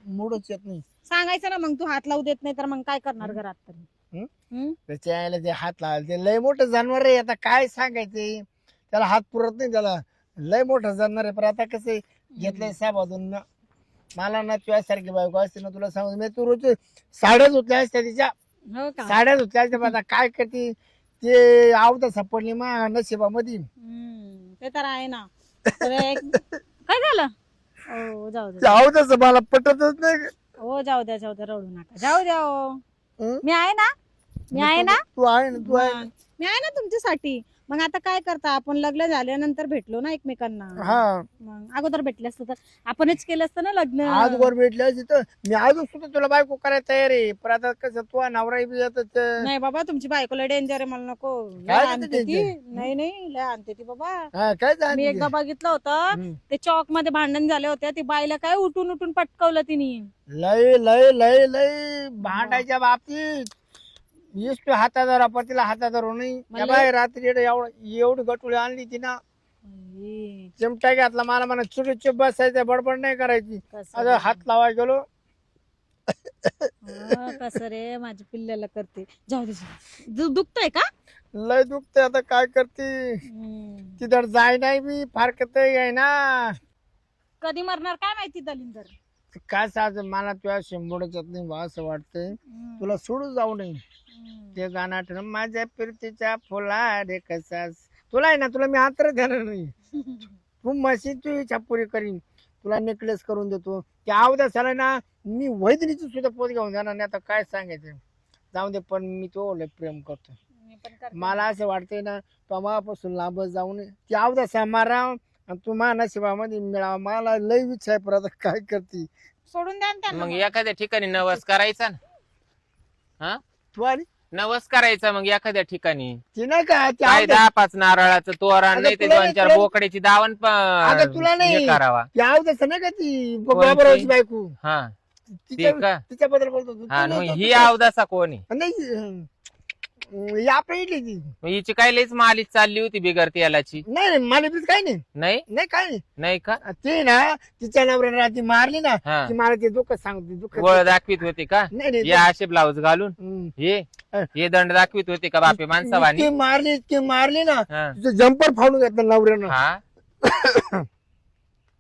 मूडच येत नाही. सांगायचं ना मग, तू हात लावू देत नाही तर मग काय करणार घरात तरी? त्याच्या आईला ते हात लावायला ते लय मोठं जानवर आहे. आता काय सांगायचे, त्याला हात पुरत नाही. त्याला लय मोठं जानवर आहे. पण आता कसं घेतलंय साहेबातून मला ना तुझ्यासारखी बायको असते ना, तुला सांगू मी, तू रोज साड्याच होत्या असत्या तिच्या, हो का? साड्याच होत्या असत्या. पण आता काय करते ते आवता सापडली मा नशिबामध्ये. ते तर आहे ना. तर काय झालं? हो जाऊ दे. आवतच मला पटतच नाही. हो जाऊ द्या रडू नका, जाऊ द्या हो. हं? मी आहे ना, मी आहे ना, तू आहे ना, तू आहे ना. मी आहे ना तुमच्यासाठी. मग आता काय करता, आपण लग्न झाल्यानंतर भेटलो ना एकमेकांना. हा मग अगोदर भेटले असतं तर आपणच केलं असतं ना लग्न. आज वर भेटले असते तर मी अजून सुद्धा तुला बायको करायला तयार आहे. पण आता कसं तू नवरा बी येत. नाही बाबा, तुमची बायको लय डेंजर आहे, मला नको. लय काय आणते ते ती. danger? नाही लय आणते ती बाबा. काय मी जाणते? एकदा बघितलं होतं, ते चौक मध्ये भांडण झाले होते, ती बाईला काय उठून पटकवलं तिने. लय लय लय लय भांडायच्या बाबतीत येस हातादार पतीला हातादार नाही. मला- बाय रात्री एवढी गटुळी आणली ती ना, चिमटा घातला मला म्हणा चुप बसायचं, बडबड नाही करायची. कसं आता हात लावायला गेलो. कसं रे, माझ्या पिल्ल्याला करते. जाऊ दे दुखतोय का? लय दुखते. आता काय करते, तिथं जाय नाही मी फारकत आहे ना. कधी मरणार काय माहिती दलिंदर. काय साज मला तुझ्या शंभरच्यात नाही बा असं वाटतंय. तुला सोडून जाऊ नये. ते गाणं आठवण, माझ्या फिरतीच्या फुला रे कसास. तुला आहे ना, तुला मी आत्र देणार नाही. तू मशी तू इच्छा पुरी करीन. तुला नेकलेस करून देतो. त्या अवध्या झाला ना, मी वैदनीची सुद्धा पोत घेऊन जाणार नाही. आता काय सांगायचं, जाऊ दे. पण मी तो लय प्रेम करतो. मला असं वाटतंय ना, तो मापासून लांबच जाऊ नये. ती अवध्या मारा आणि तू मा नशिबामध्ये मिळावा. मला लय विचार आहे. पण आता काय करते, सोडून द्या ना त्यांना. मग एखाद्या ठिकाणी नवस करायचा ना. हा, तू आली नवस करायचा मग एखाद्या ठिकाणी. ती नाही का ती काय अवध्या- 10-5 नारळाचं तोरण अगं नाही ते तुला 2-4 नाही- बोकड्याची दावण अगं तुला नाही. हे करावा. ती अवध्या नाही का ती कोणती? बाबरावची बायको, हा तिच्या ते का? तिच्याबद्दल बोलतो तू. हा, तू मग नाही ही तो- अवदासा कोणी? नाही ही आपल्या इथली ती. मग हिची काय लईच मालिश चालली होती बिगर तेलाची. नाही मला बीच काही नाही. नाही नाही काय नाही. नाही का? ती ना तिच्या नवऱ्याने रात्री मारली ना, हा, ती मला ते दुःख सांगते. दुःख गोळ दाखवित होते का? नाही नाही हे असे ब्लाऊज घालून हम्म. हे दंड दाखवित होते का बापे माणसावानी? इतकी मारली ना, हा. तुझं जम्पर फाडून घेतलं नवऱ्यानं. हा,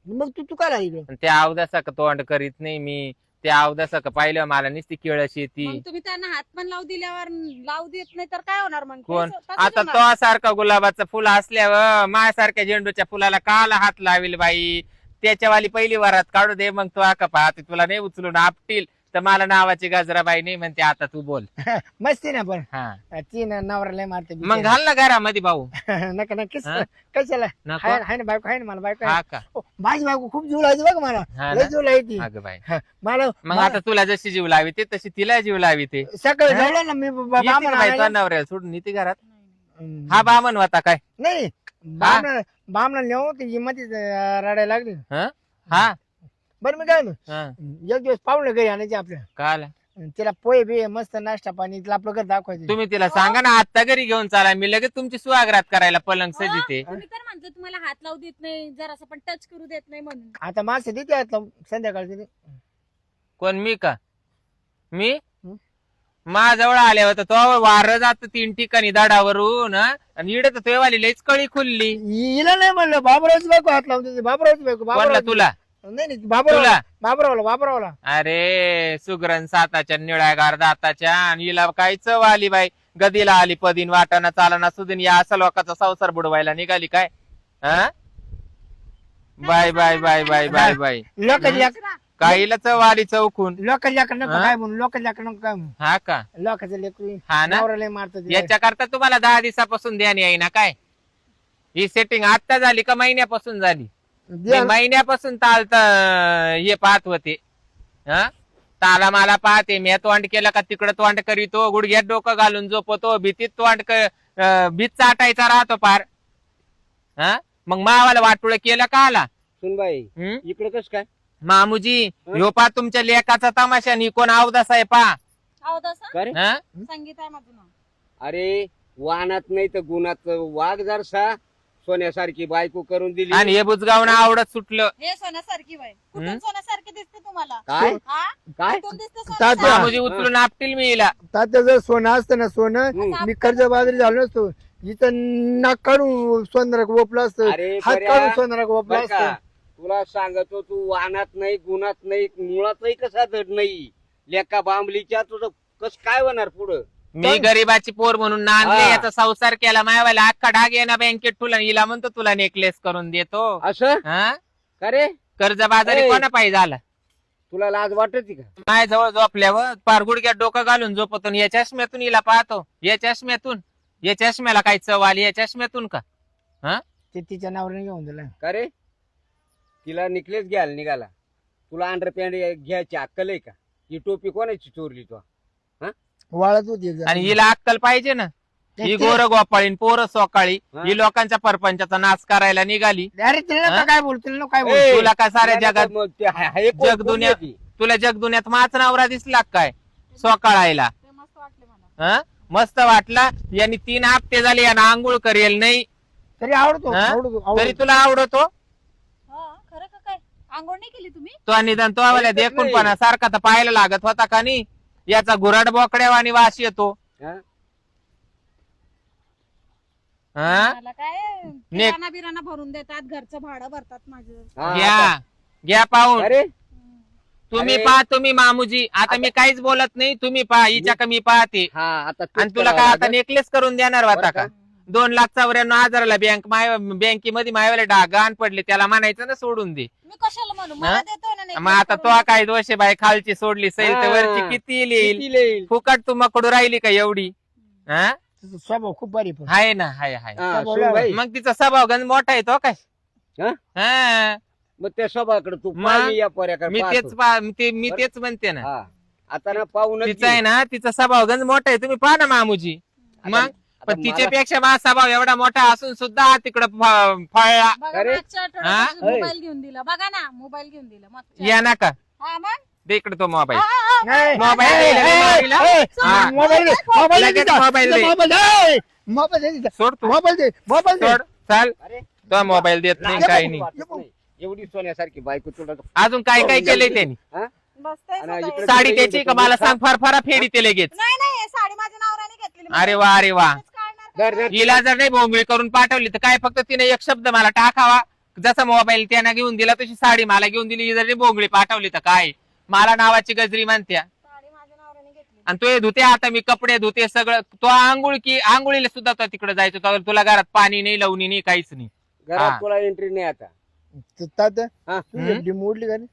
मग तू काय राहिली पण त्या अवदासा का तोंड करीत नाही मी. त्या अवदासा का पाहिलं मला नुसती केळस येती. मग तुम्ही त्यांना हात पण लावू दिल्यावर लावू देत नाही तर काय होणार मग? कोण? तसंच आता होणार. तो सारखा गुलाबाचं फुल असल्यावर माझ्यासारख्या झेंडूच्या फुलाला काला हात लावेल बाई. त्याच्यावाली पहिली वरात काढू दे, मग तो आका पाहते तुला नाही उचलून आपटील तर मला नावाची गजराबाई नाही म्हणते. आता तू बोल. मस्ती ना. पण हा, ती ना नवऱ्याला मारते मग घाल ना घरामध्ये भाऊ. नका नक्कीच. हा? कशाला नको? आहे ना बायको, आहे ना मला बायको आहे. हा का? ओ, माझी बायको खूप जीव लावते बघ मला. हा लय ना? जीव लावते. अगं बाई, मला मग आता तुला जशी जीव लावी ते तशी तिला जीव लावी ते. सकाळी हा? जेवलं ना मी येते का बाई तुझ्या नवऱ्याला सोडून येते घरात? हम्म. हा बामण होता काय? नाही बामणा नेऊ ती मध्ये रडायला लागली. हा हा बरं मी काय म्हणतो, हा, एक दिवस पाहुणे घरी आणायचे आपल्या. काल तिला पोहे बे मस्त नाश्ता पाणी तिला आपलं घर दाखवायचं. तुम्ही तिला सांगा ना आत्ता घरी घेऊन चाला, मी लगेच तुमची सुहागरात करायला पलंग सजिते. तुम्ही तर म्हणतो तुम्हाला हात लावू देत नाही, जरासं पण टच करू देत नाही म्हणून. आता मासे देते आता संध्याकाळचे. कोण मी का? मी हं? माझ्याजवळ आले होते तो वार जात 3 ठिकाणी दाडावरून हा? आणि इडे तर तेवाली लईच कळी खुलली. हिला नाही म्हणलं बाबरावची बायको हात लावून देते. बाबरावची बायको कोणला? बाबराव तुला? नाही नाही बाबराव तुला? बाबरावला अरे सुगरण साताच्या निळ्यागार दाताच्या आणि हिला काय चव आली बाई. गदीला आली पदीन वाटाना चालना सुदीन या असा लोकांचा संसार बुडवायला निघाली काय? हा, bye bye bye bye bye bye. लोकांच्या काहीला चव आली चौकून. लोकांच्या नको हा? काय म्हणून लोकांच्या नको काय म्हणून. हा का? लोकांचं लेकरू हा ना? नवऱ्याला मारतात. याच्या करता तुम्हाला 10 दिवसापासून ध्यान येईना काय? ही सेटिंग आता झाली का महिन्यापासून झाली? मी महिन्यापासून तालत हे पाहत होते. हा, ताला मला पाहते मी. तोंड केलं का तिकडं तोंड करीतो, गुडघ्यात डोकं घालून झोपतो, भीतीत तोंड भीत चाटायचा राहतो पार. हा, मग मावाला वाटुळ केलं का आला? सुनबाई हं? इकडे कस काय? मामूजी ह्यो पा तुमच्या लेकाचा तमाशा नि कोण अवदास आहे पा. अहो तसं का रे? संगीत आहे माझं नाव. अरे वाहनात नाही तर गुणात वाघ जरसा सोन्यासारखी बायको करून दिली. आणि हे बुजगावणं आवडत सुटलं. हे सोन्यासारखी बाई कुठून सोन्यासारखी दिसते तुम्हाला? काय हा? काय कुठून दिसते तात्या. सोन्यासारखी? मामुजी उचलून आपटील मी हिला. तात्या जर सोनं असतं ना सोनं मी कर्ज बाजारी झालो नसतो. इथं नाक काढून सोनाराक ओपलं असतं, अरे हात बऱ्या, काढून सोनाराक ओपलं बरं का? असतं. तुला सांगतो तू वाहनात नाही गुणात नाही मुळातही कसा धड नाही. लेका बांबलीच्या तुझं कस काय होणार पुढं? मी गरीबाची पोर म्हणून नांदले, हा. याचा संसार केला. मायावाला अख्खा डाग आहे ना बँकेत ठुला. हिला म्हणतो तुला नेकलेस करून देतो. असं हा का रे? कर्जबाजारी ए. कोणा पाहिजे झाला. तुला लाज वाटत का? माझ्या जवळ झोपल्यावर पार गुडघ्यात डोकं घालून झोपतो. या चष्म्यातून हिला पाहतो. या चष्म्यातून, या चष्म्याला काही चव आली या चष्म्यातून का? ते तिच्या नावाने घेऊन दिला. का रे? तिला निकलेस घ्यायला निघाला. तुला अंडरपॅन्ट घ्यायची अक्कल आहे का? ही टोपी कोणाची चोरली तू? वाळत होती एक आणि जण. हिला अक्कल पाहिजे ना. ही गोर गोपाळीन पोरं सोकाळी हा. ही लोकांच्या परपंचाचा नाश करायला निघाली. अरे तिला हा? काय बोल तिला काय बोल. ए, तुला काय साऱ्या जगात मग ते हे कोण- जग दुनिया- कोण आहे ती? तुला जग दुनियात माच नवरा दिसला का काय सोकाळायला? ते मस्त वाटले मला. मस्त वाटला. यांनी 3 हप्ते झाले यानं आंघोळ करेल नाही, तरी आवडतो हा? आवडतो तरी आवडतो. तुला आवडतो. हा खरं का काय? आंघोळ नाही केली तुम्ही? तो निदान तो आम्हाला एकच देखून नाही. पण सारखा तर पाहायला लागत होता का नाही. याचा घुराड बोकड्यावानी वास येतो. हा? मला काय नेक- किराणा बिराणा भरून देतात, घरचं भाडं भरतात माझं. हा, घ्या पाहून. अरे तुम्ही अरे. पहा तुम्ही मामुजी. आता मी काहीच बोलत नाही. तुम्ही पहा हिच्या का मी पाहते. हा आता तेच आणि तुला करावं काय आता लागेल. नेकलेस करून देणार होता बरं का? का? 2,94,000 बँकेमध्ये मायवाले डागान पडले. त्याला म्हणायचं ना सोडून दे. मी कशाला म्हणू? मला हा? देतोय ना necklace मग आता करून. तो काय दोषे बाई खालची सोडली सैल तर हा. वरची किती येईल? किती येईल? फुकट तू मकडू राहिली का एवढी? हा? तिचा स्वभाव खूप भारी पण. आहे ना, हाय हा, बोला. सुनबाई. मग तिचा स्वभाव गंज मोठा आहे तो काय. हा? हा. मग त्या स्वभावाकडे तू मग पाह, मी या पोऱ्याकडे मी पाहतो. तेच मी तेच म्हणते ना. हा. आता ना पाहूनच तिचा आहे ना, तिचा स्वभाव गंज मोठा आहे. तुम्ही पहा ना मामुजी. मग पण तिच्यापेक्षा माझा स्वभाव एवढा मोठा असून सुद्धा तिकडं फळला. बघा अरे. मागच्या हा? आठवड्यात मोबाईल घेऊन दिला. बघा ना मोबाईल घेऊन दिला मागच्या. या ना का हा मग? दे इकडे तो मोबाईल. नाही. मोबाईल ए, दिला ए, मी मारीला. ए, हा. मोबाईल दे, मोबाईल दे लगेच तिचा. मोबाईल तिचा दे. मोबाईल दे. ए, मोबाईल दे तिचा. सोड तू. मोबाईल दे मोबाईल दे. सोड चाल. अरे तो मोबाईल देत नाही लाज काही नाही. वाटत नाही. एवढी सोन्यासारखी बायको तुला अजून काय काय केलंय त्यांनी? हा? बसतंय आणि स्वतः. इकडे- साडी त्याची का मला सांग फार फेडी ते लगेच. नाही नाही हे साडी माझ्या नवऱ्याने घेतलेली. अरे वा अरे वा. तेच काढणार का? धर, धर. हिला जर नाही भोंगळी करून पाठवली तर काय फक्त तिने एक शब्द मला टाकावा. जसा मोबाईल त्यांना घेऊन दिला तशी साडी मला घेऊन दिली. जर नाही भोंगळी पाठवली तर काय मला नावाची गजरी म्हणत्या. साडी माझ्या नवऱ्याने घेतली. आणि तो धुते आता मी कपडे धुते सगळं. तो आंघोळीला सुद्धा तो तिकडे जायचो. तर तुला घरात पाणी नाही लावणी नाही काहीच नाही. हा. घरात तुला एंट्री नाही आता. तात्या हा? तू एफडी मोडली का रे?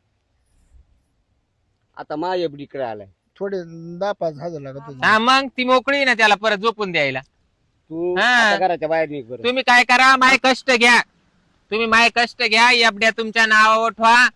आता मा एफडीकडे आलाय. थोडे 10-5 हजार लागत होते. हा मग ती मोकळी आहे ना त्याला परत झोपून द्यायला. तू हा. आता घराच्या बाहेर निघ बरं. तुम्ही काय करा माय कष्ट घ्या. तुम्ही माय कष्ट घ्या. एफड्या तुमच्या नावावर ठेवा.